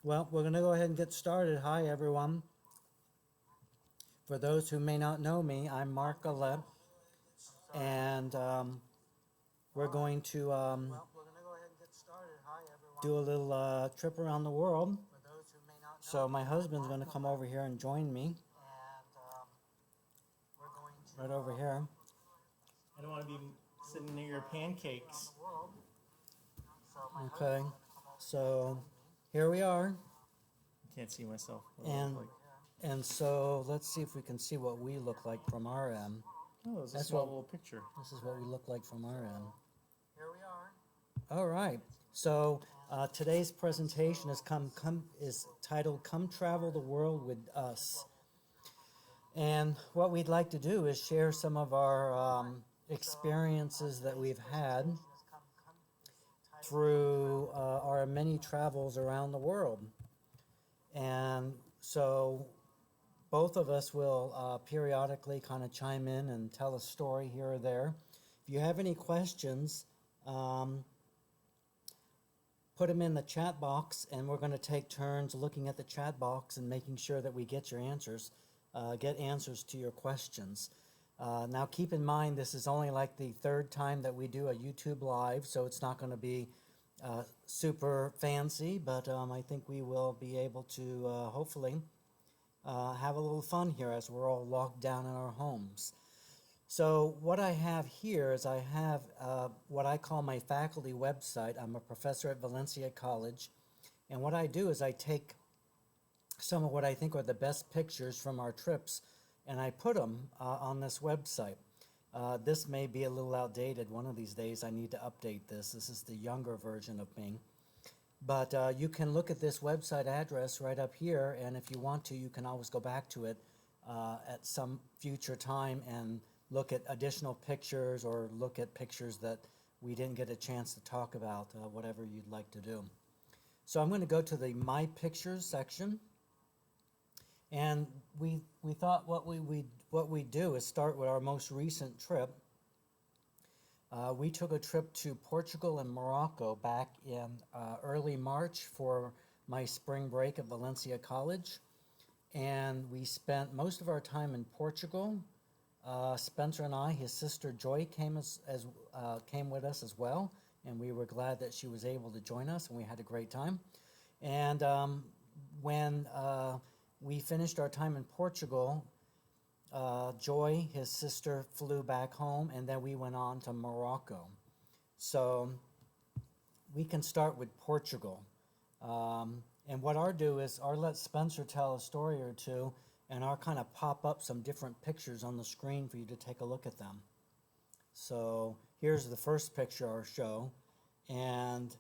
Well, we're going to go ahead and get started. Hi, everyone. For those who may not know me, I'm Mark Alep, and we're going to do a little trip around the world. So my husband's going to come over here and join me right over here. I don't want to be sitting near your pancakes. Okay, so here we are, I can't see myself. and and so let's see if we can see what we look like from our end. Oh, it's a That's small what little picture. this is what we look like from our end. All right. So today's presentation is titled "Come Travel the World with Us," and what we'd like to do is share some of our experiences that we've had through our many travels around the world. And so both of us will periodically kind of chime in and tell a story here or there. If you have any questions, put them in the chat box, and we're going to take turns looking at the chat box and making sure that we get your answers, get answers to your questions. Now, keep in mind, this is only like the third time that we do a YouTube Live, so it's not going to be super fancy, but I think we will be able to hopefully have a little fun here as we're all locked down in our homes. So what I have here is I have what I call my faculty website. I'm a professor at Valencia College, and what I do is I take some of what I think are the best pictures from our trips, and I put them on this website. This may be a little outdated. One of these days I need to update this. This is the younger version of me. But you can look at this website address right up here, and if you want to, you can always go back to it at some future time and look at additional pictures or look at pictures that we didn't get a chance to talk about, whatever you'd like to do. So I'm going to go to the My Pictures section, and we thought what we do is start with our most recent trip. We took a trip to Portugal and Morocco back in early March for my spring break at Valencia College, and we spent most of our time in Portugal. Spencer and I, his sister Joy, came came with us as well, and we were glad that she was able to join us, and we had a great time. And when we finished our time in Portugal, Joy, his sister, flew back home, and then we went on to Morocco. So we can start with Portugal. And what I'll do is I'll let Spencer tell a story or two, and I'll kind of pop up some different pictures on the screen for you to take a look at them. So here's the first picture I'll show, and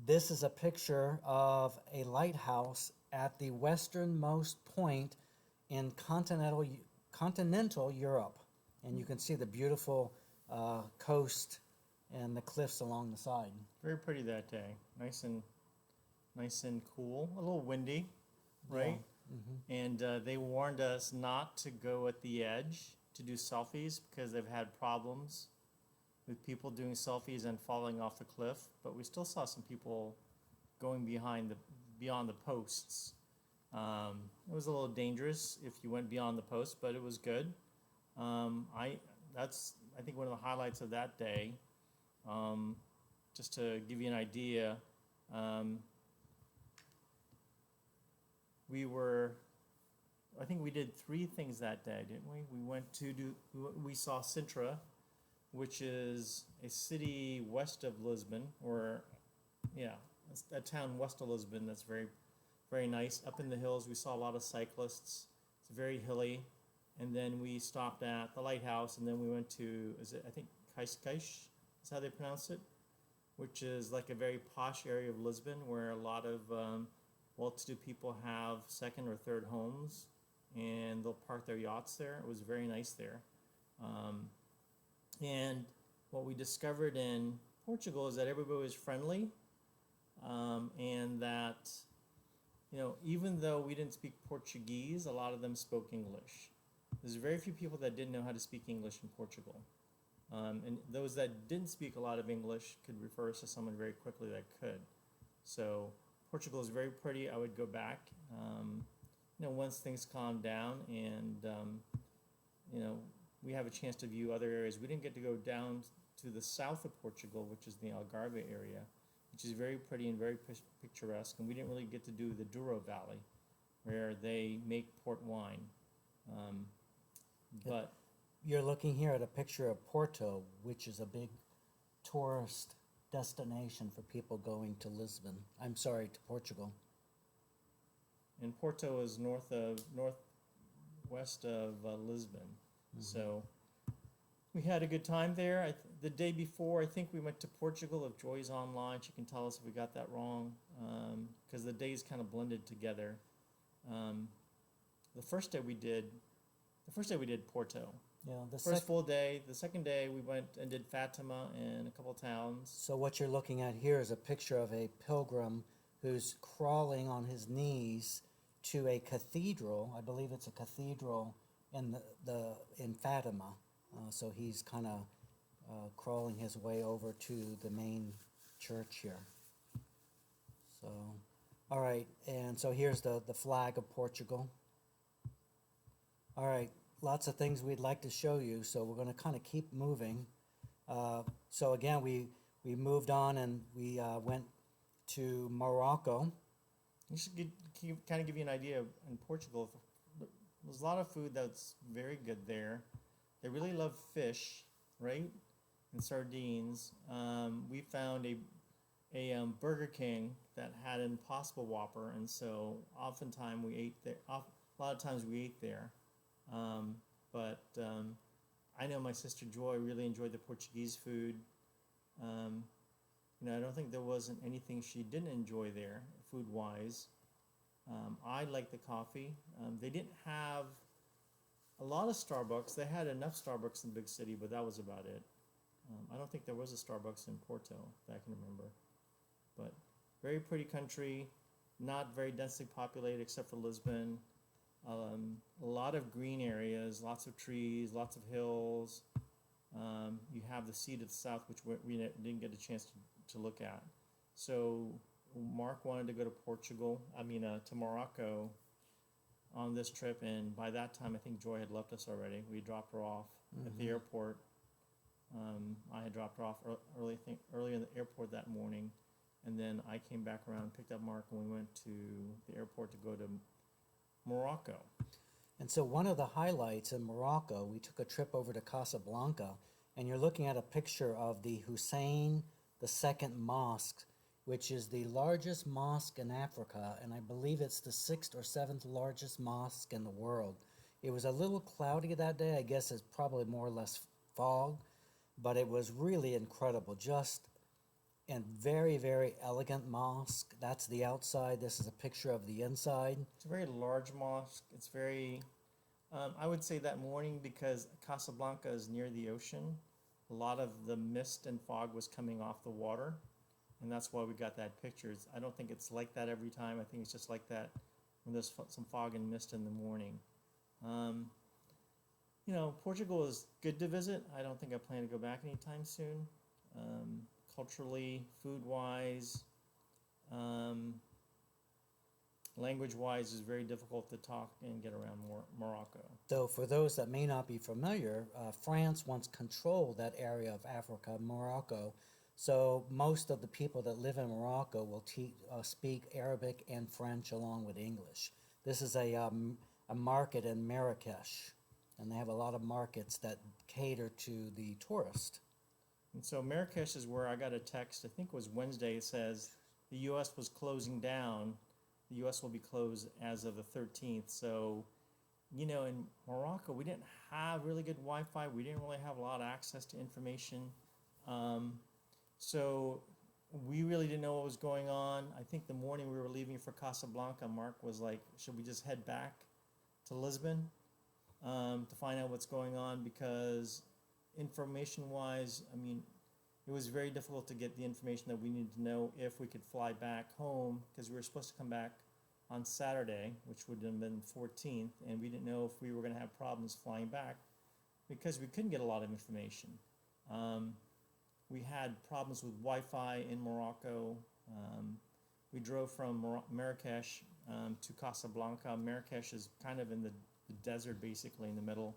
this is a picture of a lighthouse at the westernmost point in continental Europe, and you can see the beautiful coast and the cliffs along the side. Very pretty that day. Nice and cool. A little windy, right? Yeah. Mm-hmm. And they warned us not to go at the edge to do selfies because they've had problems with people doing selfies and falling off the cliff. But we still saw some people going beyond the posts. It was a little dangerous if you went beyond the post, but it was good. That's I think one of the highlights of that day. Just to give you an idea, I think we did 3 things that day, didn't we? We saw Sintra, which is a city west of Lisbon, a town west of Lisbon that's very, very nice. Up in the hills, we saw a lot of cyclists. It's very hilly. And then we stopped at the lighthouse, and then we went to, I think Cascais is how they pronounce it, which is like a very posh area of Lisbon where a lot of well-to-do people have second or third homes, and they'll park their yachts there. It was very nice there. And what we discovered in Portugal is that everybody was friendly, and that, even though we didn't speak Portuguese, a lot of them spoke English. There's very few people that didn't know how to speak English in Portugal. And those that didn't speak a lot of English could refer us to someone very quickly that could. So Portugal is very pretty. I would go back. Once things calm down and we have a chance to view other areas. We didn't get to go down to the south of Portugal, which is the Algarve area, which is very pretty and very picturesque. And we didn't really get to do the Douro Valley, where they make port wine. But You're looking here at a picture of Porto, which is a big tourist destination for people going to to Portugal. and Porto is northwest of Lisbon. So we had a good time there. The day before, I think we went to Portugal. If Joy's online, she can tell us if we got that wrong, because the days kind of blended together. The first day we did Porto. Yeah, First full day. The second day we went and did Fatima and a couple towns. So what you're looking at here is a picture of a pilgrim who's crawling on his knees to a cathedral. I believe it's a cathedral in Fatima. So he's kind of crawling his way over to the main church here. So, all right, and so here's the flag of Portugal. All right, lots of things we'd like to show you, so we're going to kind of keep moving. So again, we moved on and we went to Morocco. You should kind of give you an idea in Portugal. There's a lot of food that's very good there. They really love fish, right? And sardines. We found a Burger King that had an Impossible Whopper, and so oftentimes we ate there. A lot of times we ate there. But I know my sister Joy really enjoyed the Portuguese food. I don't think there wasn't anything she didn't enjoy there, food-wise. I liked the coffee. They didn't have a lot of Starbucks. They had enough Starbucks in the big city, but that was about it. I don't think there was a Starbucks in Porto that I can remember. But very pretty country, not very densely populated except for Lisbon. A lot of green areas, lots of trees, lots of hills. You have the sea to the south, which we didn't get a chance to look at. So Mark wanted to go to Morocco on this trip, and by that time I think Joy had left us already. We dropped her off at the airport. I had dropped her off early in the airport that morning, and then I came back around, picked up Mark, and we went to the airport to go to Morocco. And so one of the highlights in Morocco, we took a trip over to Casablanca, and you're looking at a picture of the Hussein II Mosque, which is the largest mosque in Africa, and I believe it's the 6th or 7th largest mosque in the world. It was a little cloudy that day. I guess it's probably more or less fog, but it was really incredible. Just a very, very elegant mosque. That's the outside. This is a picture of the inside. It's a very large mosque. It's very, I would say that morning, because Casablanca is near the ocean, a lot of the mist and fog was coming off the water, and that's why we got that picture. I don't think it's like that every time. I think it's just like that when there's some fog and mist in the morning. Portugal is good to visit. I don't think I plan to go back anytime soon. Culturally, food-wise, language-wise, is very difficult to talk and get around Morocco. So for those that may not be familiar, France once controlled that area of Africa, Morocco. So most of the people that live in Morocco will speak Arabic and French along with English. This is a market in Marrakesh, and they have a lot of markets that cater to the tourist. And so Marrakesh is where I got a text, I think it was Wednesday. It says the U.S. was closing down. The U.S. will be closed as of the 13th. So, in Morocco, we didn't have really good Wi-Fi. We didn't really have a lot of access to information. So we really didn't know what was going on. I think the morning we were leaving for Casablanca, Mark was like, should we just head back to Lisbon to find out what's going on? Because information-wise, it was very difficult to get the information that we needed to know if we could fly back home, because we were supposed to come back on Saturday, which would have been 14th, and we didn't know if we were going to have problems flying back because we couldn't get a lot of information. We had problems with Wi-Fi in Morocco. we drove from Marrakesh to Casablanca. Marrakesh is kind of in the desert, basically in the middle.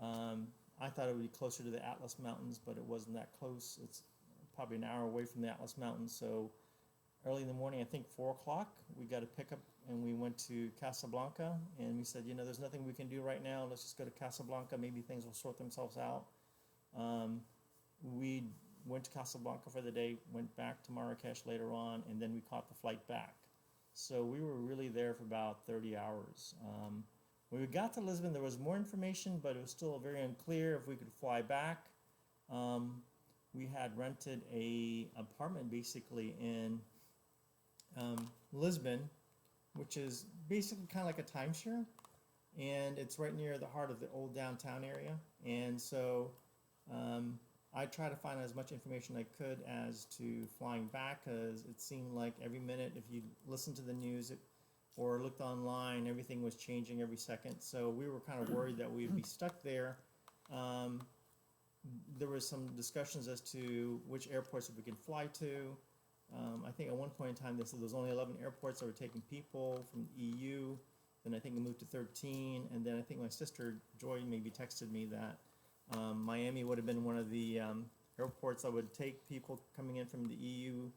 I thought it would be closer to the Atlas Mountains, but it wasn't that close. It's probably an hour away from the Atlas Mountains. So early in the morning, I think 4 o'clock, we got a pickup and we went to Casablanca. And we said, there's nothing we can do right now. Let's just go to Casablanca. Maybe things will sort themselves out. We went to Casablanca for the day, went back to Marrakesh later on, and then we caught the flight back. So we were really there for about 30 hours. When we got to Lisbon, there was more information, but it was still very unclear if we could fly back. We had rented a apartment basically in Lisbon, which is basically kind of like a timeshare, and it's right near the heart of the old downtown area. And so I tried to find as much information I could as to flying back, because it seemed like every minute, if you listened to the news or looked online, everything was changing every second. So we were kind of worried that we'd be stuck there. There was some discussions as to which airports we can fly to. I think at one point in time they said there was only 11 airports that were taking people from the EU. Then I think it moved to 13. And then I think my sister Joy maybe texted me that Miami would have been one of the airports that would take people coming in from the EU.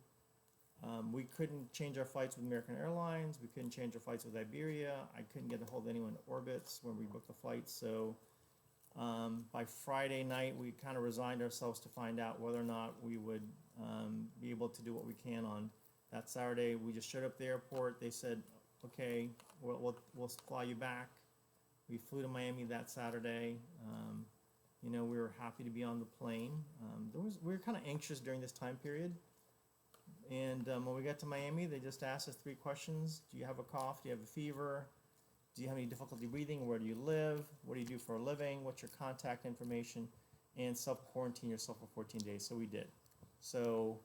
We couldn't change our flights with American Airlines. We couldn't change our flights with Iberia. I couldn't get a hold of anyone at Orbitz when we booked the flights. So by Friday night, we kind of resigned ourselves to find out whether or not we would be able to do what we can on that Saturday. We just showed up at the airport. They said, okay, we'll fly you back. We flew to Miami that Saturday. We were happy to be on the plane. We were kind of anxious during this time period. And when we got to Miami, they just asked us 3 questions. Do you have a cough? Do you have a fever? Do you have any difficulty breathing? Where do you live? What do you do for a living? What's your contact information? And self-quarantine yourself for 14 days. So we did. So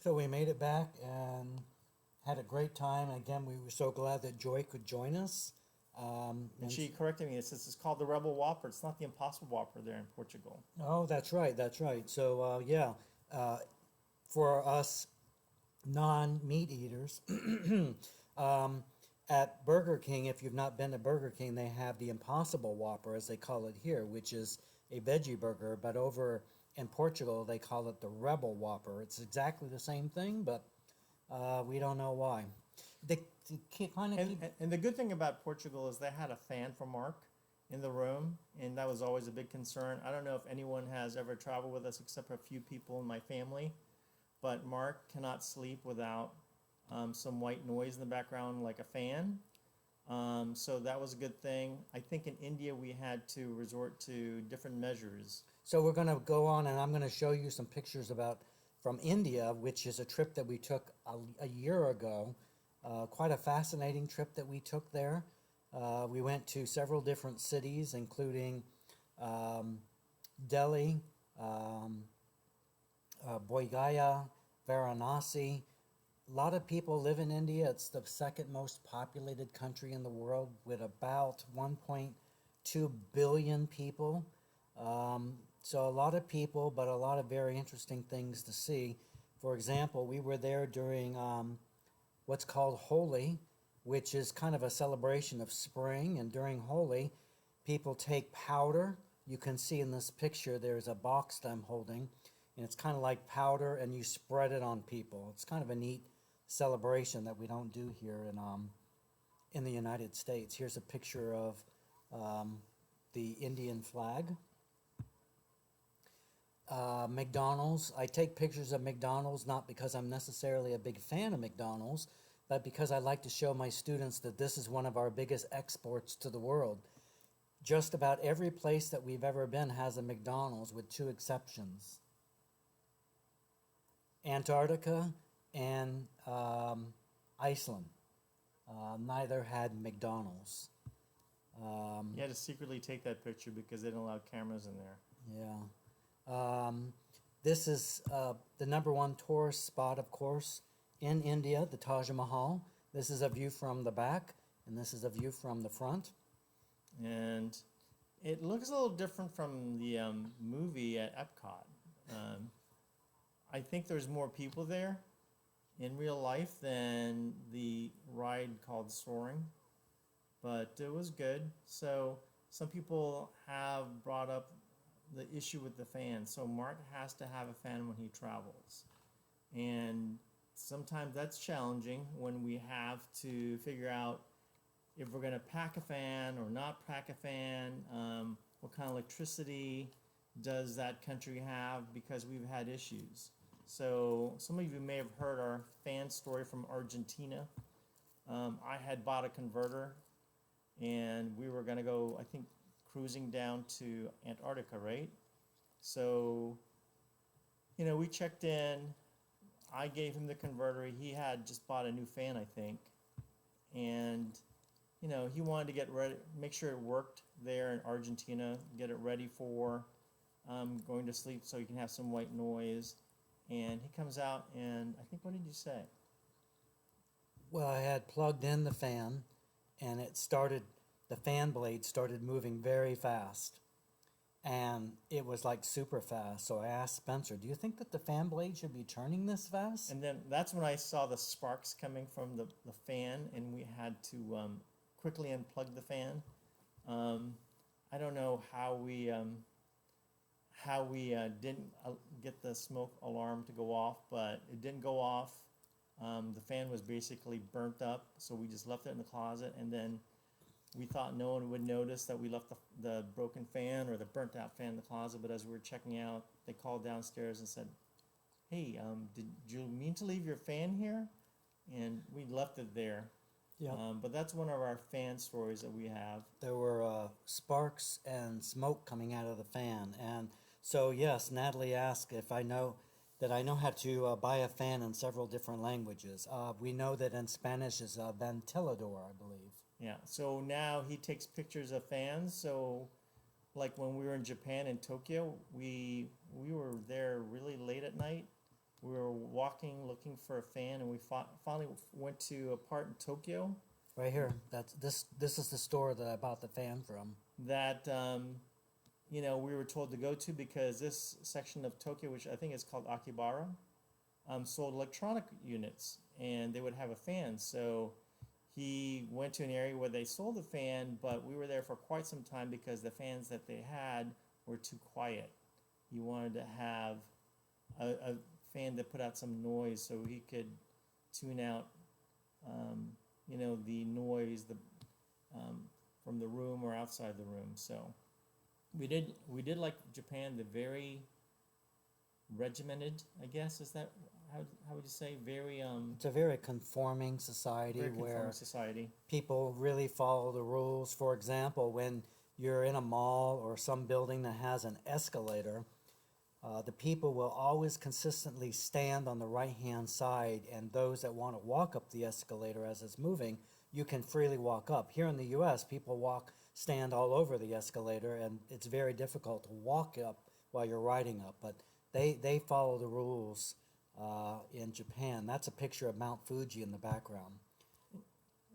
we made it back and had a great time. Again, we were so glad that Joy could join us. and she corrected me. It says it's called the Rebel Whopper. It's not the Impossible Whopper there in Portugal. Oh, that's right. That's right. So, for us non-meat eaters, at Burger King, if you've not been to Burger King, they have the Impossible Whopper, as they call it here, which is a veggie burger. But over in Portugal, they call it the Rebel Whopper. It's exactly the same thing, but we don't know why. And the good thing about Portugal is they had a fan for Mark in the room, and that was always a big concern. I don't know if anyone has ever traveled with us except for a few people in my family, but Mark cannot sleep without some white noise in the background like a fan. So that was a good thing. I think in India we had to resort to different measures. So we're going to go on, and I'm going to show you some pictures from India, which is a trip that we took a year ago. Quite a fascinating trip that we took there. We went to several different cities, including Delhi, Bodh Gaya, Varanasi. A lot of people live in India. It's the second most populated country in the world with about 1.2 billion people. So a lot of people, but a lot of very interesting things to see. For example, we were there during what's called Holi, which is kind of a celebration of spring. And during Holi, people take powder. You can see in this picture there's a box that I'm holding, and it's kind of like powder, and you spread it on people. It's kind of a neat celebration that we don't do here in the United States. Here's a picture of the Indian flag. McDonald's. I take pictures of McDonald's not because I'm necessarily a big fan of McDonald's, but because I like to show my students that this is one of our biggest exports to the world. Just about every place that we've ever been has a McDonald's, with 2 exceptions. Antarctica and Iceland. Neither had McDonald's. You had to secretly take that picture because they didn't allow cameras in there. Yeah. This is the #1 tourist spot, of course, in India, the Taj Mahal. This is a view from the back, and this is a view from the front. And it looks a little different from the movie at Epcot. I think there's more people there, in real life than the ride called Soaring, but it was good. So some people have brought up the issue with the fan. So Mark has to have a fan when he travels, and sometimes that's challenging when we have to figure out if we're going to pack a fan or not pack a fan. What kind of electricity does that country have? Because we've had issues. So some of you may have heard our fan story from Argentina. I had bought a converter, and we were going to go, I think, cruising down to Antarctica, right? So, you know, we checked in. I gave him the converter. He had just bought a new fan, I think. And, you know, he wanted to get ready, make sure it worked there in Argentina, get it ready for going to sleep so he can have some white noise. And he comes out and I think, what did you say? Well, I had plugged in the fan, and the fan blade started moving very fast. And it was like super fast. So I asked Spencer, do you think that the fan blade should be turning this fast? And then that's when I saw the sparks coming from the fan, and we had to quickly unplug the fan. I don't know how we didn't get the smoke alarm to go off, but it didn't go off. The fan was basically burnt up, so we just left it in the closet, and then we thought no one would notice that we left the broken fan or the burnt out fan in the closet, but as we were checking out, they called downstairs and said, hey, did you mean to leave your fan here? And we left it there. Yeah. But that's one of our fan stories that we have. There were sparks and smoke coming out of the fan. And so, yes, Natalie asked if I know how to buy a fan in several different languages. We know that in Spanish is ventilador, I believe. Yeah, so now he takes pictures of fans. So, like when we were in Japan in Tokyo, we were there really late at night. We were walking, looking for a fan, and we finally went to a part in Tokyo Right here. This is the store that I bought the fan from. that you know, we were told to go to because this section of Tokyo, which I think is called Akibara, sold electronic units, and they would have a fan. So he went to an area where they sold the fan, but we were there for quite some time because the fans that they had were too quiet. He wanted to have a fan that put out some noise so he could tune out, you know, the noise from the room or outside the room. So we did like Japan, the very regimented, I guess, is that how would you say, very It's a very conforming society very conforming where society. people really follow the rules. For example, when you're in a mall or some building that has an escalator, the people will always consistently stand on the right-hand side, and those that want to walk up the escalator as it's moving, you can freely walk up. Here in the U.S., people stand all over the escalator, and it's very difficult to walk up while you're riding up. But they follow the rules in Japan. That's a picture of Mount Fuji in the background.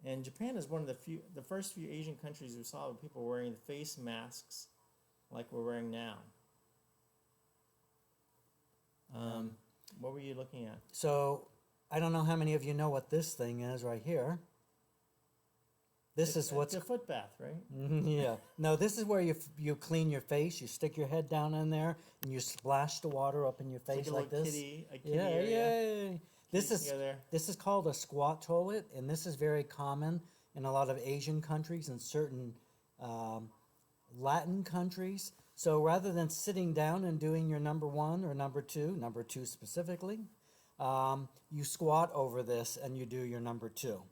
And Japan is one of the first few Asian countries we saw with people wearing the face masks like we're wearing now. What were you looking at? So I don't know how many of you know what this thing is right here. This is what's a foot bath, right? yeah. No, this is where you clean your face. You stick your head down in there and you splash the water up in your face It's like a this. kitty Yeah, area. yeah. This Kitties go there. is called a squat toilet, and this is very common in a lot of Asian countries and certain Latin countries. So rather than sitting down and doing your number one or number two specifically, you squat over this and you do your number two.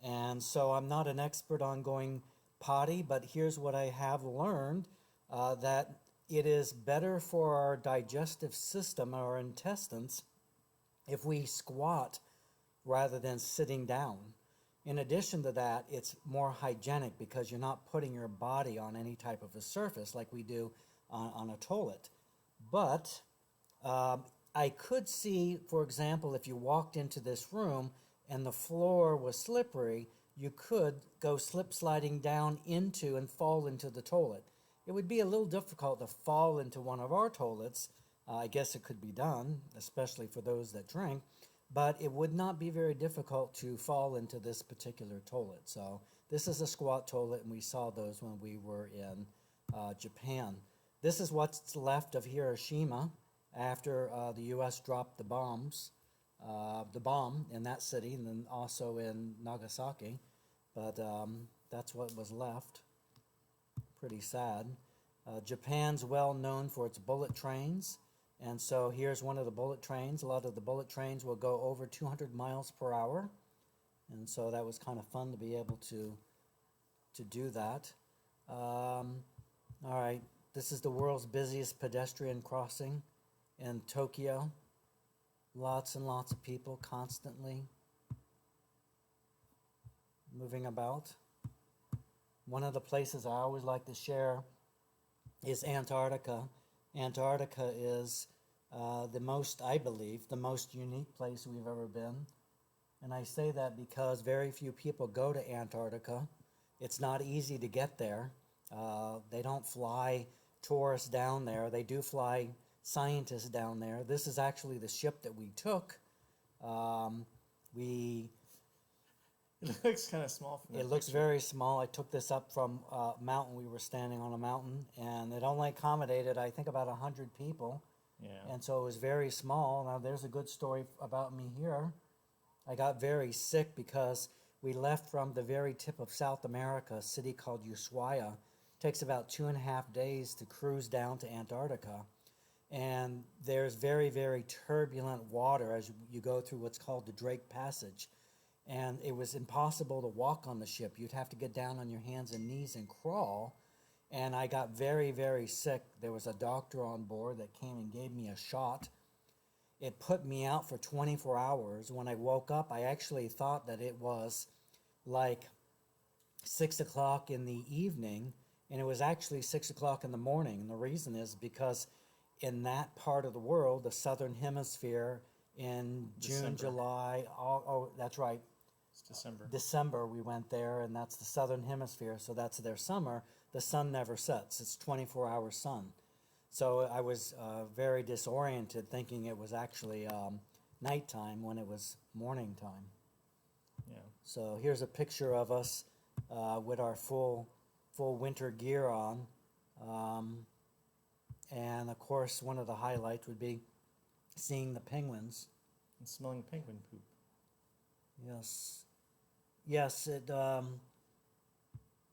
And so I'm not an expert on going potty, but here's what I have learned, that it is better for our digestive system, our intestines, if we squat rather than sitting down. In addition to that, it's more hygienic because you're not putting your body on any type of a surface like we do on a toilet. But I could see, for example, if you walked into this room and the floor was slippery, you could go sliding down into and fall into the toilet. It would be a little difficult to fall into one of our toilets. I guess it could be done, especially for those that drink. but it would not be very difficult to fall into this particular toilet. So this is a squat toilet, and we saw those when we were in Japan. This is what's left of Hiroshima after the U.S. dropped the bomb in that city, and then also in Nagasaki. But that's what was left. Pretty sad. Japan's well known for its bullet trains. And so here's one of the bullet trains. A lot of the bullet trains will go over 200 miles per hour. And so that was kind of fun to be able to do that. All right, this is the world's busiest pedestrian crossing in Tokyo. Lots and lots of people constantly moving about. One of the places I always like to share is Antarctica. Antarctica is the most, I believe, the most unique place we've ever been. And I say that because very few people go to Antarctica. It's not easy to get there. They don't fly tourists down there. They do fly scientists down there. This is actually the ship that we took. It looks kind of small from that It looks picture. very small. I took this up from a mountain. We were standing on a mountain, and it only accommodated, I think, about 100 people. Yeah. And so it was very small. Now, there's a good story about me here. I got very sick because we left from the very tip of South America, a city called Ushuaia. It takes about 2.5 days to cruise down to Antarctica. And there's very, very turbulent water as you go through what's called the Drake Passage. And it was impossible to walk on the ship. You'd have to get down on your hands and knees and crawl. And I got very, very sick. There was a doctor on board that came and gave me a shot. It put me out for 24 hours. When I woke up, I actually thought that it was like 6 o'clock in the evening, and it was actually 6 o'clock in the morning. And the reason is because in that part of the world, the southern hemisphere, in June, December. July, that's right, It's December. December we went there, and that's the southern hemisphere, so that's their summer. The sun never sets. It's 24-hour sun. So I was very disoriented, thinking it was actually nighttime when it was morning time. Yeah. So here's a picture of us with our full winter gear on. And of course, one of the highlights would be seeing the penguins. And smelling penguin poop. Yes. Yes,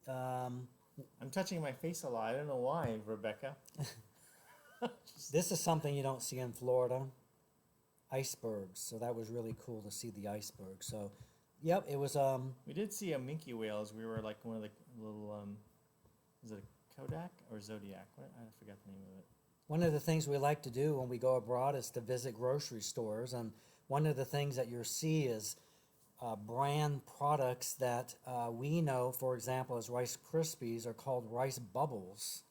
I'm touching my face a lot. I don't know why, Rebecca. this is something you don't see in Florida. Icebergs. So that was really cool to see the iceberg. So, yep, it was We did see a minke whale as we were like one of the little, is it a Kodak or Zodiac? I forgot the name of it. one of the things we like to do when we go abroad is to visit grocery stores. And one of the things that you'll see is brand products that we know, for example, as Rice Krispies, are called Rice Bubbles.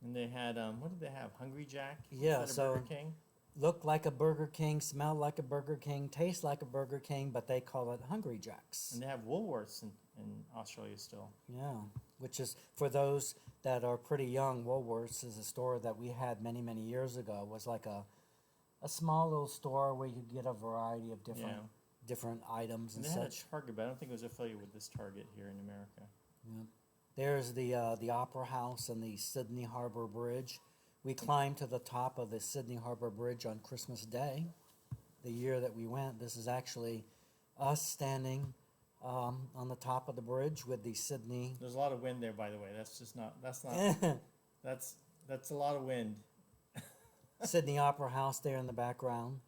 And they had, what did they have? Hungry Jack? Yeah, Instead of so- Burger King? Look like a Burger King, smell like a Burger King, taste like a Burger King, but they call it Hungry Jacks. And they have Woolworths in Australia still. Yeah, which is, for those that are pretty young, Woolworths is a store that we had many, many years ago. It was like a small little store where you could get a variety of different items And and they had such. a Target, but I don't think it was affiliated with this Target here in America. Yeah. There's the Opera House and the Sydney Harbor Bridge. We climbed to the top of the Sydney Harbor Bridge on Christmas Day, the year that we went. This is actually us standing on the top of the bridge with the Sydney. There's a lot of wind there, by the way. That's a lot of wind. Sydney Opera House there in the background.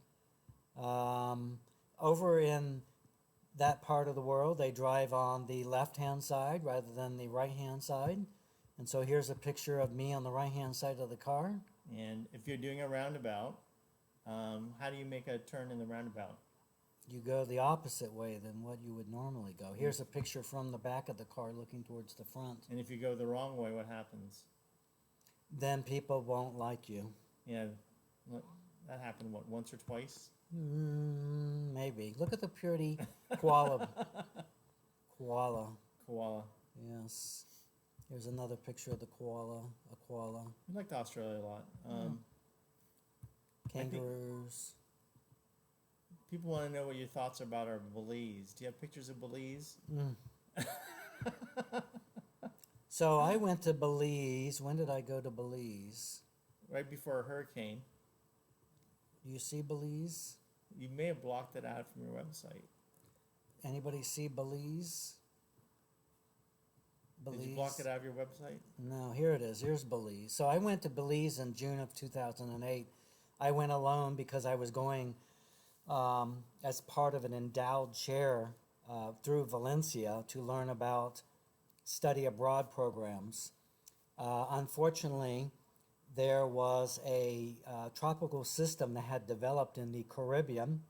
Over in that part of the world, they drive on the left-hand side rather than the right-hand side. And so here's a picture of me on the right-hand side of the car. And if you're doing a roundabout, how do you make a turn in the roundabout? You go the opposite way than what you would normally go. Here's a picture from the back of the car looking towards the front. And if you go the wrong way, what happens? Then people won't like you. Yeah, that happened, what, once or twice? Maybe. Look at the purity koala. Koala. Koala. Yes. Here's another picture of the koala. A koala. I liked Australia a lot. kangaroos. People want to know what your thoughts are about our Belize. Do you have pictures of Belize? So I went to Belize. When did I go to Belize? Right before a hurricane. Do you see Belize? You may have blocked it out from your website. Anybody see Belize? Did you block it out of your website? No, here it is. Here's Belize. So I went to Belize in June of 2008. I went alone because I was going as part of an endowed chair through Valencia to learn about study abroad programs. Unfortunately, there was a tropical system that had developed in the Caribbean.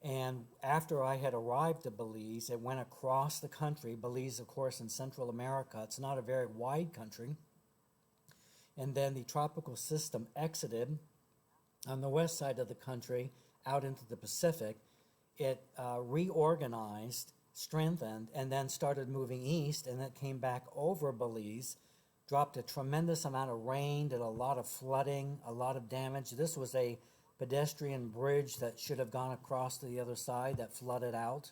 And after I had arrived at Belize, it went across the country. Belize, of course, in Central America. It's not a very wide country. And then the tropical system exited on the west side of the country out into the Pacific. It reorganized, strengthened, and then started moving east, and it came back over Belize, dropped a tremendous amount of rain, did a lot of flooding, a lot of damage. This was a pedestrian bridge that should have gone across to the other side that flooded out.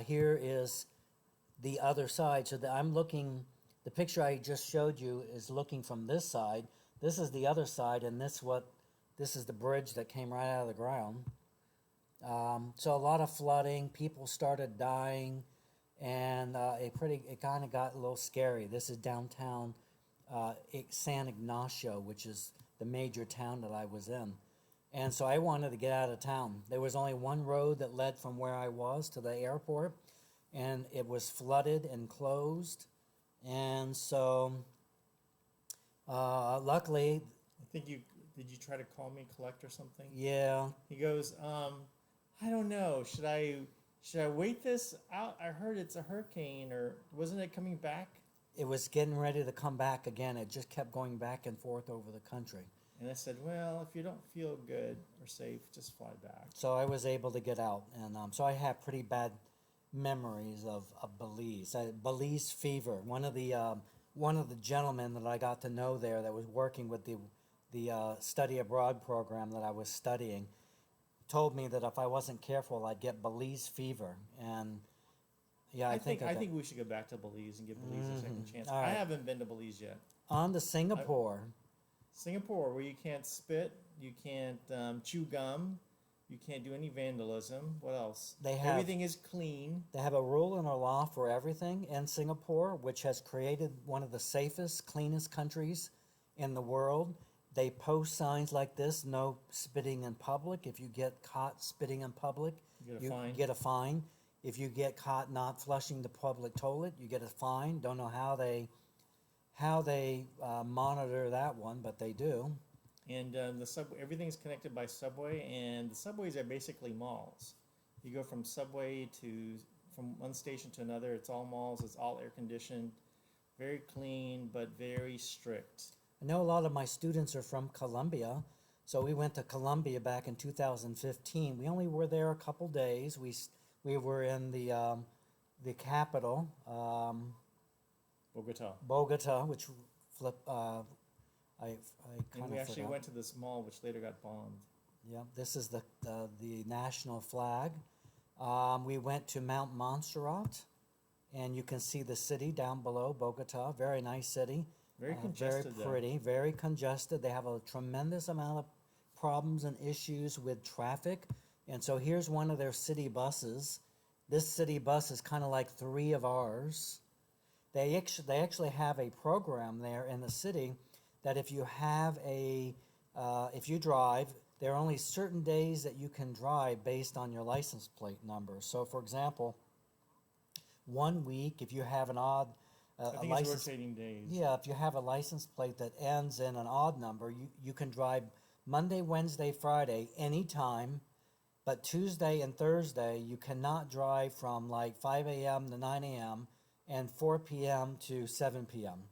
Here is the other side. So I'm looking, the picture I just showed you is looking from this side. This is the other side, and this is the bridge that came right out of the ground. So a lot of flooding, people started dying, and it kind of got a little scary. This is downtown San Ignacio, which is the major town that I was in. And so I wanted to get out of town. There was only one road that led from where I was to the airport, and it was flooded and closed. And so luckily, I think did you try to call me, collect or something? yeah, He goes, I don't know. Should I wait this out? I heard it's a hurricane, or wasn't it coming back? it was getting ready to come back again. It just kept going back and forth over the country. And I said, well, if you don't feel good or safe, just fly back. So I was able to get out, and so I have pretty bad memories of Belize. Belize fever. One of the gentlemen that I got to know there that was working with the study abroad program that I was studying told me that if I wasn't careful, I'd get Belize fever. And yeah, I think we should go back to Belize and give Belize a second chance. All right. I haven't been to Belize yet. on to Singapore. Singapore, where you can't spit, you can't chew gum, you can't do any vandalism. What else? Everything is clean. They have a rule and a law for everything in Singapore, which has created one of the safest, cleanest countries in the world. They post signs like this: no spitting in public. If you get caught spitting in public, You get a fine. get a fine. If you get caught not flushing the public toilet, you get a fine. Don't know how they monitor that one, but they do. And the subway, everything's connected by subway, and the subways are basically malls. You go from from one station to another. It's all malls. It's all air conditioned, very clean, but very strict. I know a lot of my students are from Colombia, so we went to Colombia back in 2015. We only were there a couple days. We were in the capital, Bogota. which I kind And we of actually forgot. went to this mall, which later got bombed. Yeah, this is the national flag. We went to Mount Montserrat, and you can see the city down below, Bogota. Very nice city. Very congested, Very pretty, very congested. They have a tremendous amount of problems and issues with traffic. And so here's one of their city buses. This city bus is kind of like three of ours. They actually have a program there in the city that if you have if you drive, there are only certain days that you can drive based on your license plate number. So, for example, 1 week, if you have an odd I think it's rotating days. yeah, if you have a license plate that ends in an odd number, you can drive Monday, Wednesday, Friday, anytime, but Tuesday and Thursday, you cannot drive from like 5 a.m. to 9 a.m. and 4 p.m. to 7 p.m.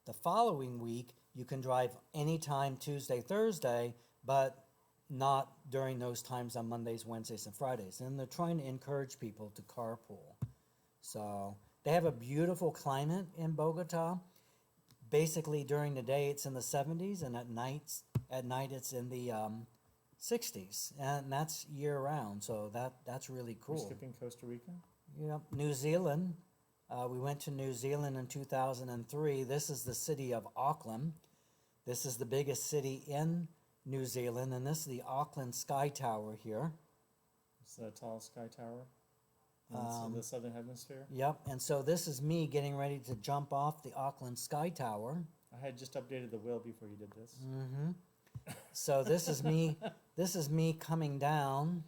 The following week, you can drive anytime Tuesday, Thursday, but not during those times on Mondays, Wednesdays, and Fridays. And they're trying to encourage people to carpool. So they have a beautiful climate in Bogota. basically during the day it's in the 70s, and at night it's in the 60s, and that's year round. So that's really We're cool. skipping Costa Rica. Yep, New Zealand. We went to New Zealand in 2003. This is the city of Auckland. This is the biggest city in New Zealand, and this is the Auckland Sky Tower here. It's the tallest sky tower in the southern hemisphere. Yep, and so this is me getting ready to jump off the Auckland Sky Tower. I had just updated the wheel before you did this. So this is me. This is me coming down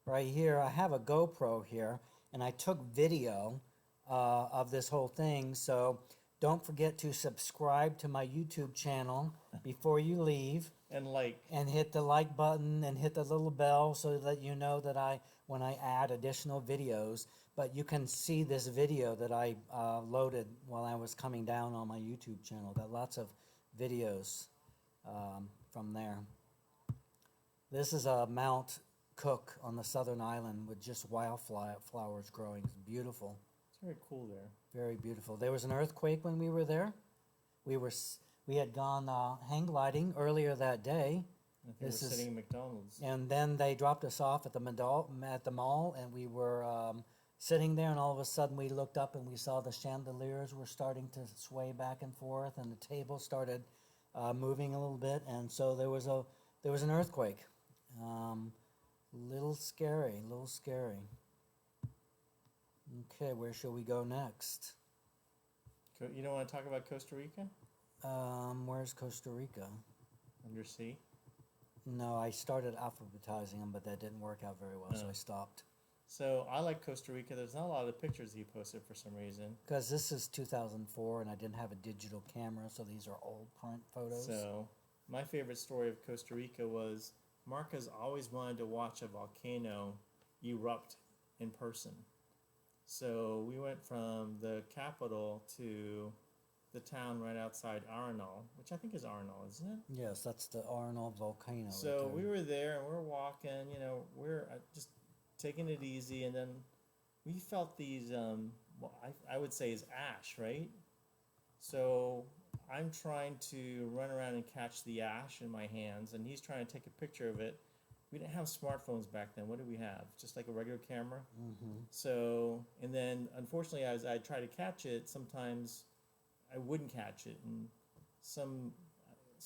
right here. I have a GoPro here, and I took video of this whole thing. So don't forget to subscribe to my YouTube channel before you leave, And like, and hit the like button and hit the little bell so that you know that when I add additional videos. But you can see this video that I loaded while I was coming down on my YouTube channel. Got lots of videos from there. This is a Mount Cook on the southern island with just wildflowers growing. It's beautiful, it's very cool there. very beautiful. There was an earthquake when we were there. We had gone hang gliding earlier that day, I think This we're is- sitting at McDonald's. and then they dropped us off at the mall, and we were sitting there, and all of a sudden we looked up and we saw the chandeliers were starting to sway back and forth, and the table started moving a little bit, and so there was an earthquake. Little scary, little scary. Okay, where shall we go next? You don't want to talk about Costa Rica? Where's Costa Rica? Undersea? No, I started alphabetizing them, but that didn't work out very well, so Oh. I stopped. So I like Costa Rica. There's not a lot of the pictures he posted for some reason. Because this is 2004, and I didn't have a digital camera, so these are old print photos. So my favorite story of Costa Rica was Mark has always wanted to watch a volcano erupt in person. So we went from the capital to the town right outside Arenal, which I think is Arenal, isn't it? Yes, that's the Arnold volcano. So right we there. were there and we're walking, we're just taking it easy, and then we felt these, I would say is ash, right? So I'm trying to run around and catch the ash in my hands, and he's trying to take a picture of it. We didn't have smartphones back then. What did we have? Just like a regular camera? So, and then unfortunately, as I try to catch it, sometimes I wouldn't catch it, and some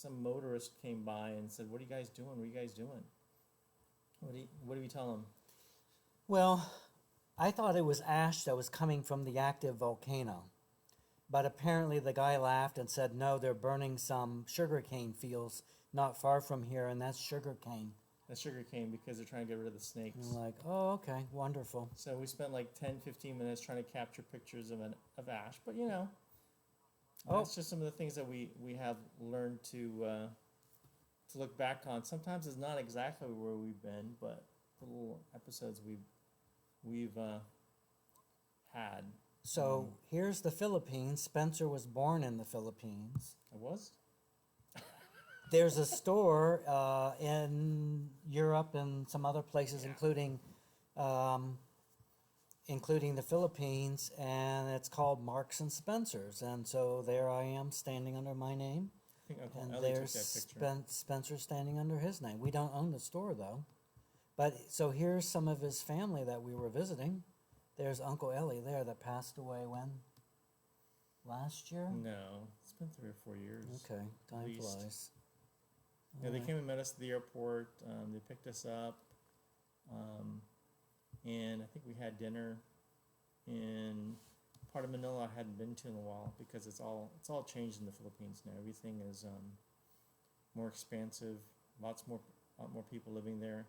motorist came by and said, "What are you guys doing? What are you guys doing?" What do we tell him? Well, I thought it was ash that was coming from the active volcano. But apparently the guy laughed and said, no, they're burning some sugarcane fields not far from here, and that's sugarcane. The sugar cane, because they're trying to get rid of the And snakes. I'm like, oh, okay, wonderful. So we spent like 10, 15 minutes trying to capture pictures of ash. But Oh. that's just some of the things that we have learned to look back on. Sometimes it's not exactly where we've been, but the little episodes we've had. So here's the Philippines. Spencer was born in the Philippines. I was? There's a store in Europe and some other places, including the Philippines, and it's called Marks and Spencer's. And so there I am standing under my name, I think Uncle and Ellie took there's that picture. Spencer standing under his name. We don't own the store though. But so here's some of his family that we were visiting. There's Uncle Ellie there that passed away when? Last year? No, it's been 3 or 4 years. Okay, time least. flies. Yeah, they Alright. came and met us at the airport. They picked us up, and I think we had dinner in part of Manila I hadn't been to in a while, because it's all changed in the Philippines now. Everything is more expansive. lot more people living there.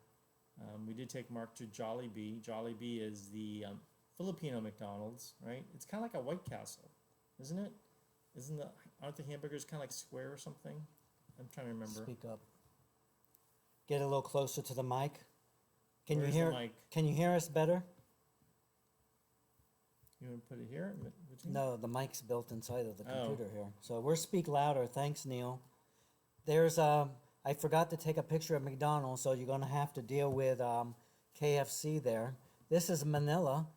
We did take Mark to Jollibee. Jollibee is the Filipino McDonald's, right? It's kind of like a White Castle, isn't it? Aren't the hamburgers kind of like square or something? I'm trying to remember. Speak up. Get a little closer to the mic. Can Where's you the hear? mic? Can you hear us better? You want to put it here? Between? No, the mic's built inside of the Oh. computer here. So we're speak louder. Thanks, Neil. There's I forgot to take a picture of McDonald's, so you're gonna have to deal with KFC there. This is Manila,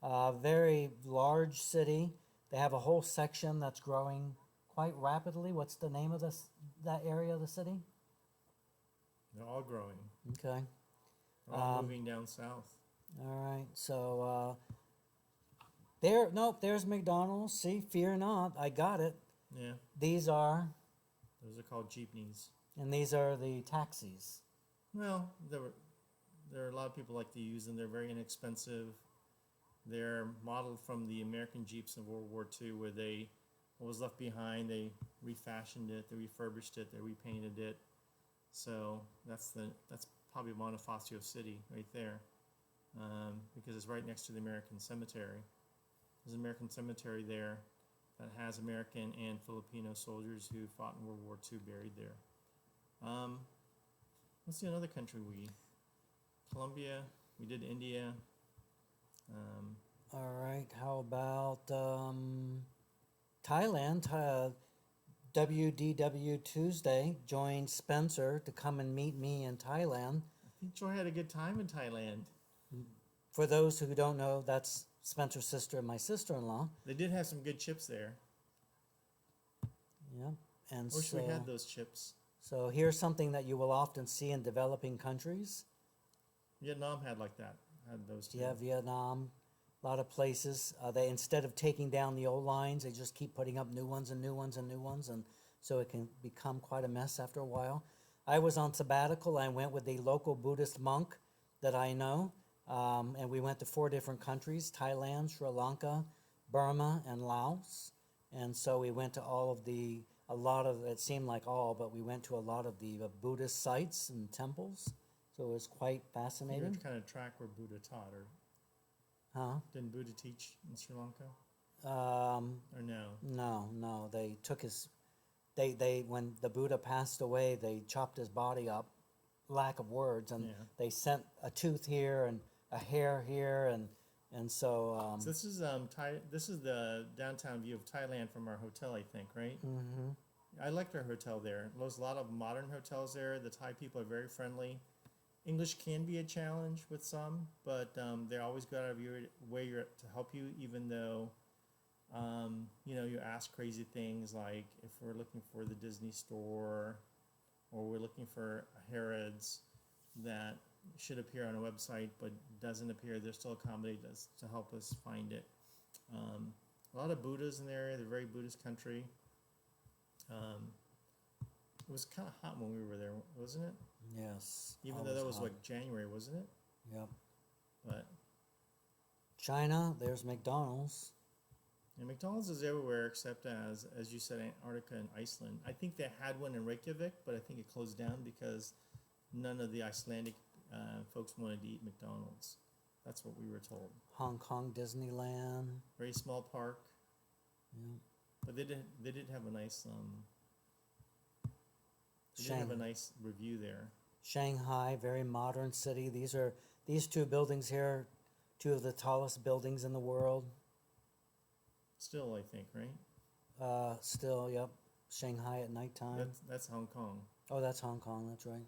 a very large city. They have a whole section that's growing quite rapidly. What's the name of that area of the city? They're all growing. Okay. They're all moving down south. All right. So nope, there's McDonald's. See, fear not, I got it. Yeah, These are, those are called jeepneys. and these are the taxis. Well, there are a lot of people like to use them. They're very inexpensive. They're modeled from the American Jeeps of World War II, where what was left behind, they refashioned it, they refurbished it, they repainted it. So that's probably Bonifacio City right there, because it's right next to the American Cemetery. There's an American cemetery there that has American and Filipino soldiers who fought in World War II buried there. Let's see another country Colombia, we did India. All right. How about Thailand? WDW Tuesday joined Spencer to come and meet me in Thailand. I think Joy had a good time in Thailand. For those who don't know, that's Spencer's sister and my sister-in-law. They did have some good chips there. Yeah. And Wish so, we had those chips. so here's something that you will often see in developing countries. Vietnam had those too. Yeah, Vietnam, a lot of places. They, instead of taking down the old lines, they just keep putting up new ones and new ones and new ones, and so it can become quite a mess after a while. I was on sabbatical. I went with a local Buddhist monk that I know, and we went to 4 different countries: Thailand, Sri Lanka, Burma, and Laos. And so we went to it seemed like all, but we went to a lot of the Buddhist sites and temples. So it was quite You were fascinating. kind of track where Buddha taught, or Huh? didn't Buddha teach in Sri Lanka? Or no? No. They took when the Buddha passed away, they chopped his body up, lack of words, and Yeah. they sent a tooth here and a hair here, and so, So this is This is the downtown view of Thailand from our hotel, I think, right? mm-hmm. I liked our hotel there. There's a lot of modern hotels there. The Thai people are very friendly. English can be a challenge with some, but they always go out of your way to help you, even though you ask crazy things like if we're looking for the Disney store or we're looking for Harrods that should appear on a website but doesn't appear, they'll still accommodate us to help us find it. A lot of Buddhas in the area. They're a very Buddhist country. It was kind of hot when we were there, wasn't it? Yes. Even though that was hot. like January, wasn't it? Yep. But China, there's McDonald's. yeah, McDonald's is everywhere except as you said, Antarctica and Iceland. I think they had one in Reykjavik, but I think it closed down because none of the Icelandic folks wanted to eat McDonald's. That's what we were told. Hong Kong Disneyland. Very small park, Yeah. but they did have a nice they did have a nice review there. Shanghai, very modern city. These 2 buildings here, 2 of the tallest buildings in the world. Still, I think, right? Still, yep. Shanghai at nighttime. That's Hong Kong. Oh, that's Hong Kong. That's right.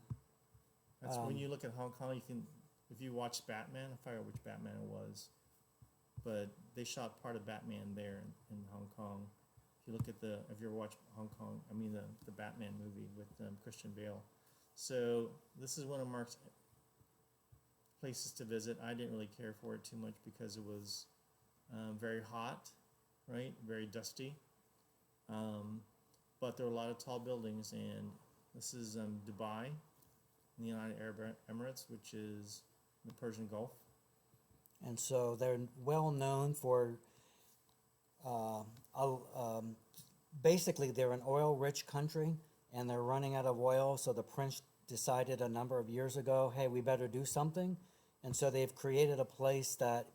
That's when you look at Hong Kong, you can, if you watch Batman, I forget which Batman it was, but they shot part of Batman there in Hong Kong. If you look at if you ever watch the Batman movie with Christian Bale. So this is one of Mark's places to visit. I didn't really care for it too much because it was very hot, right? Very dusty. But there were a lot of tall buildings, and this is Dubai, in the United Arab Emirates, which is the Persian Gulf. And so they're well known for, basically they're an oil-rich country, and they're running out of oil, so the prince decided a number of years ago, hey, we better do something. And so they've created a place that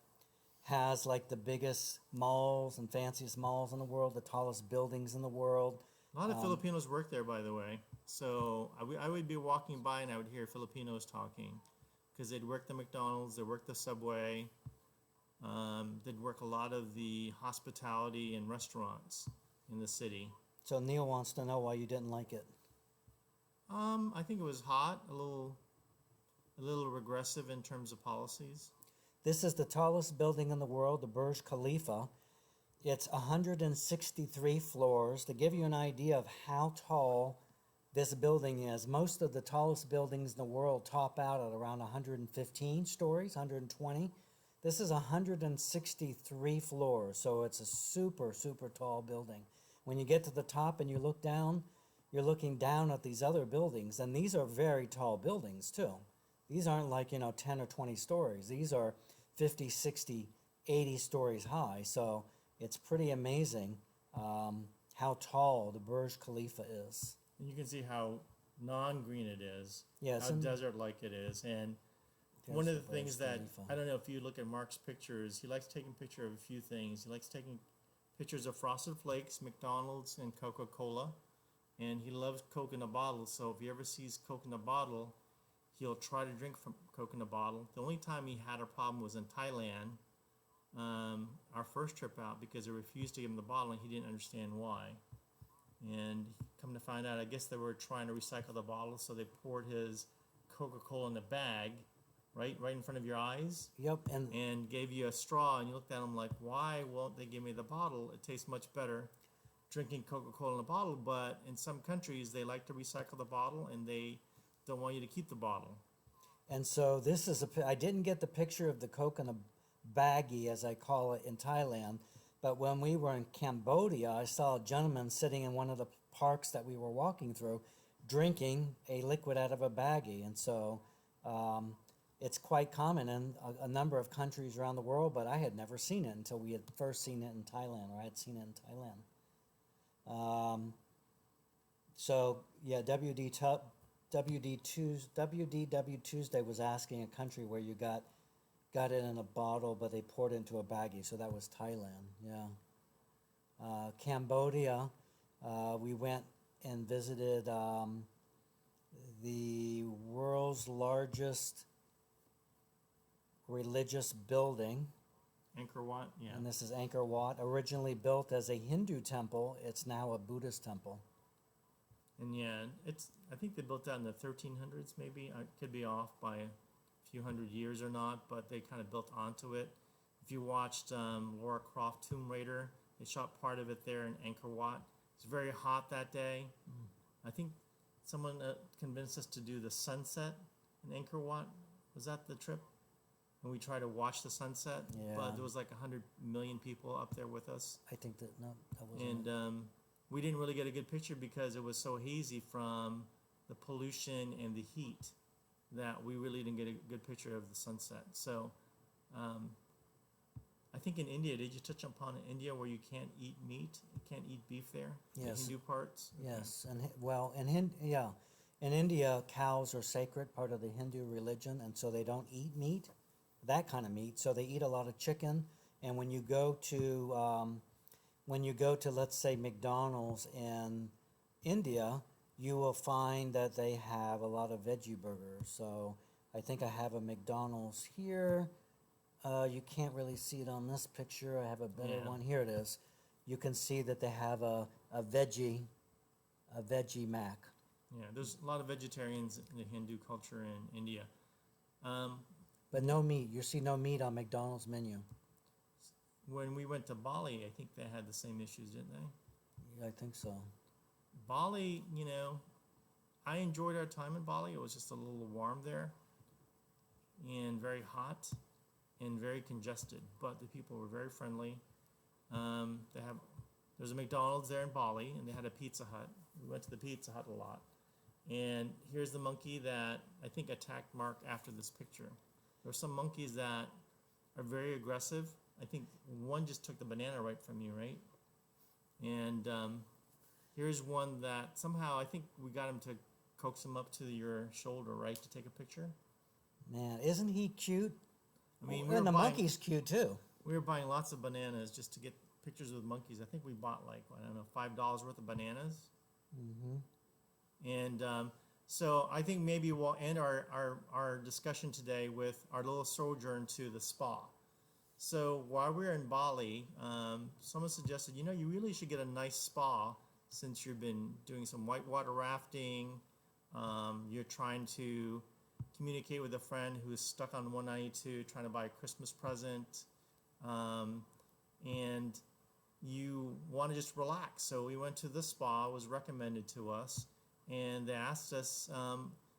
has like the biggest malls and fanciest malls in the world, the tallest buildings in the world. A lot of Filipinos work there, by the way. So I would be walking by and I would hear Filipinos talking because they'd work the McDonald's, they'd work the Subway, they'd work a lot of the hospitality and restaurants in the city. So Neil wants to know why you didn't like it. I think it was hot, a little regressive in terms of policies. This is the tallest building in the world, the Burj Khalifa. It's 163 floors. To give you an idea of how tall this building is, most of the tallest buildings in the world top out at around 115 stories, 120. This is 163 floors, so it's a super, super tall building. When you get to the top and you look down, you're looking down at these other buildings, and these are very tall buildings too. These aren't like, 10 or 20 stories. These are 50, 60, 80 stories high. So it's pretty amazing how tall the Burj Khalifa is. And you can see how non-green it is, Yes, how and desert-like it is. And there's one of the Burj things that, Khalifa. I don't know if you look at Mark's pictures, he likes taking picture of a few things. He likes taking pictures of Frosted Flakes, McDonald's, and Coca-Cola. And he loves Coke in a bottle, so if he ever sees Coke in a bottle, he'll try to drink from Coke in a bottle. The only time he had a problem was in Thailand, our first trip out, because they refused to give him the bottle and he didn't understand why. And come to find out, I guess they were trying to recycle the bottle, so they poured his Coca-Cola in a bag, right in front of your eyes, Yep, and gave you a straw, and you looked at him like, why won't they give me the bottle? It tastes much better drinking Coca-Cola in a bottle, but in some countries they like to recycle the bottle and they don't want you to keep the bottle. and so this is I didn't get the picture of the Coke in a baggie, as I call it, in Thailand, but when we were in Cambodia, I saw a gentleman sitting in one of the parks that we were walking through, drinking a liquid out of a baggie, and so it's quite common in a number of countries around the world, but I had never seen it until we had first seen it in Thailand, or I had seen it in Thailand. So yeah, WDW Tuesday was asking a country where you got it in a bottle, but they poured it into a baggie. So that was Thailand. Yeah. Cambodia, we went and visited the world's largest religious building. Angkor Wat, yeah. And this is Angkor Wat, originally built as a Hindu temple. It's now a Buddhist temple. And yeah, I think they built that in the 1300s maybe. I could be off by a few hundred years or not, but they kind of built onto it. If you watched Lara Croft Tomb Raider, they shot part of it there in Angkor Wat. It's very hot that day. I think someone convinced us to do the sunset in Angkor Wat. Was that the trip? And we tried to watch the sunset, Yeah. but there was like 100 million people up there with us. I think that wasn't. And we didn't really get a good picture because it was so hazy from the pollution and the heat that we really didn't get a good picture of the sunset. So I think in India, did you touch upon India where you can't eat meat? You can't eat beef there? Yes. The Hindu parts? Yes, and in India, cows are sacred, part of the Hindu religion, and so they don't eat meat, that kind of meat. So they eat a lot of chicken. And when you go to let's say McDonald's in India, you will find that they have a lot of veggie burgers. So I think I have a McDonald's here. You can't really see it on this picture. I have a better Yeah. one. Here it is. You can see that they have a veggie mac. Yeah, there's a lot of vegetarians in the Hindu culture in India. But no meat. You see no meat on McDonald's menu. When we went to Bali, I think they had the same issues, didn't they? Yeah, I think so. Bali, I enjoyed our time in Bali. It was just a little warm there and very hot and very congested, but the people were very friendly. There's a McDonald's there in Bali, and they had a Pizza Hut. We went to the Pizza Hut a lot. And here's the monkey that I think attacked Mark after this picture. There are some monkeys that are very aggressive. I think one just took the banana right from you, right? And here's one that somehow I think we got him to coax him up to your shoulder, right, to take a picture. Man, isn't he cute? I mean, And the monkey's cute too. We were buying lots of bananas just to get pictures with monkeys. I think we bought like, I don't know, $5 worth of bananas. Mm-hmm. And so I think maybe we'll end our discussion today with our little sojourn to the spa. So while we were in Bali, someone suggested, you really should get a nice spa since you've been doing some whitewater rafting. You're trying to communicate with a friend who's stuck on 192 trying to buy a Christmas present. And you want to just relax. So we went to the spa, it was recommended to us, and they asked us,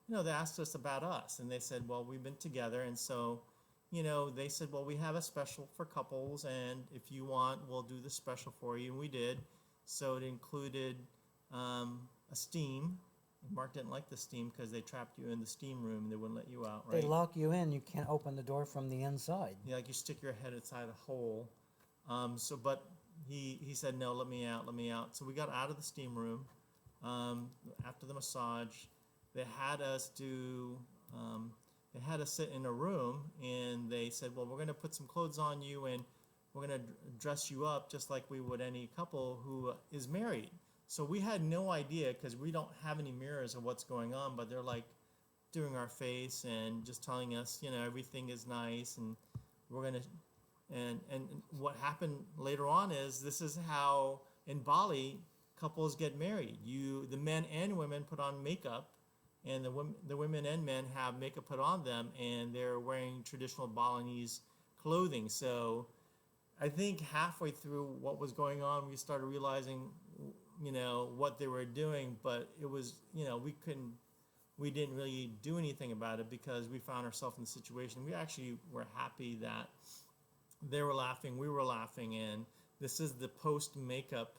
they asked us about us, and they said, well, we've been together, and so, they said, well, we have a special for couples, and if you want, we'll do the special for you, and we did. So it included a steam. Mark didn't like the steam because they trapped you in the steam room and they wouldn't let you out, right? They lock you in. You can't open the door from the inside. Yeah, like you stick your head inside a hole. But he said, no, let me out, let me out. So we got out of the steam room. After the massage, they had us sit in a room, and they said, well, we're going to put some clothes on you, and we're going to dress you up just like we would any couple who is married. So we had no idea, because we don't have any mirrors of what's going on, but they're like doing our face and just telling us, everything is nice, and we're going to, and what happened later on is, this is how in Bali couples get married. The men and women put on makeup, and the women and men have makeup put on them, and they're wearing traditional Balinese clothing. So I think halfway through what was going on, we started realizing, what they were doing, but it was, we didn't really do anything about it because we found ourselves in the situation. We actually were happy that they were laughing, we were laughing, and this is the post-makeup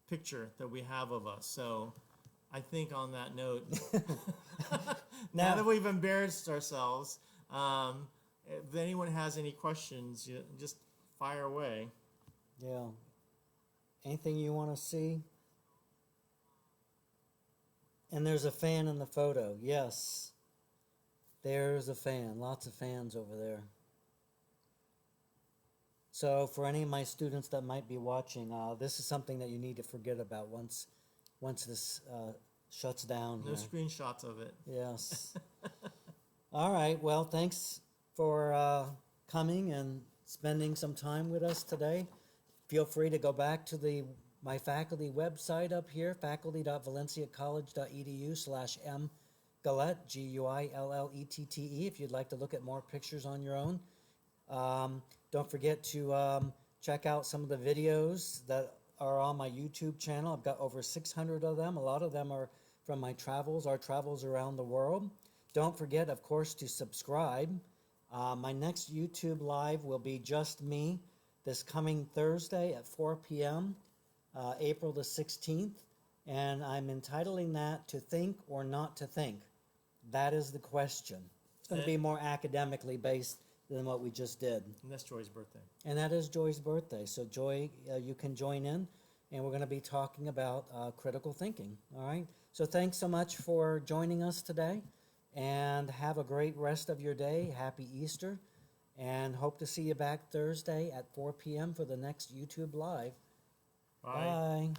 picture that we have of us. So I think on that note, now that we've embarrassed ourselves, if anyone has any questions, just fire away. Yeah. Anything you want to see? And there's a fan in the photo. Yes. There's a fan. Lots of fans over there. So for any of my students that might be watching, this is something that you need to forget about once this shuts down. No screenshots of it. Yes. All right. Well, thanks for coming and spending some time with us today. Feel free to go back to my faculty website up here, faculty.valenciacollege.edu/mguillette, Guillette, if you'd like to look at more pictures on your own. Don't forget to check out some of the videos that are on my YouTube channel. I've got over 600 of them. A lot of them are from my travels, our travels around the world. Don't forget, of course, to subscribe. My next YouTube Live will be just me this coming Thursday at 4 p.m., April the 16th. And I'm entitling that to Think or Not to Think. That is the question. It's going to be more academically based than what we just did. And that's Joy's birthday. And that is Joy's birthday. So Joy, you can join in, and we're going to be talking about critical thinking. All right? So thanks so much for joining us today, and have a great rest of your day. Happy Easter, and hope to see you back Thursday at 4 p.m. for the next YouTube Live. Bye. Bye.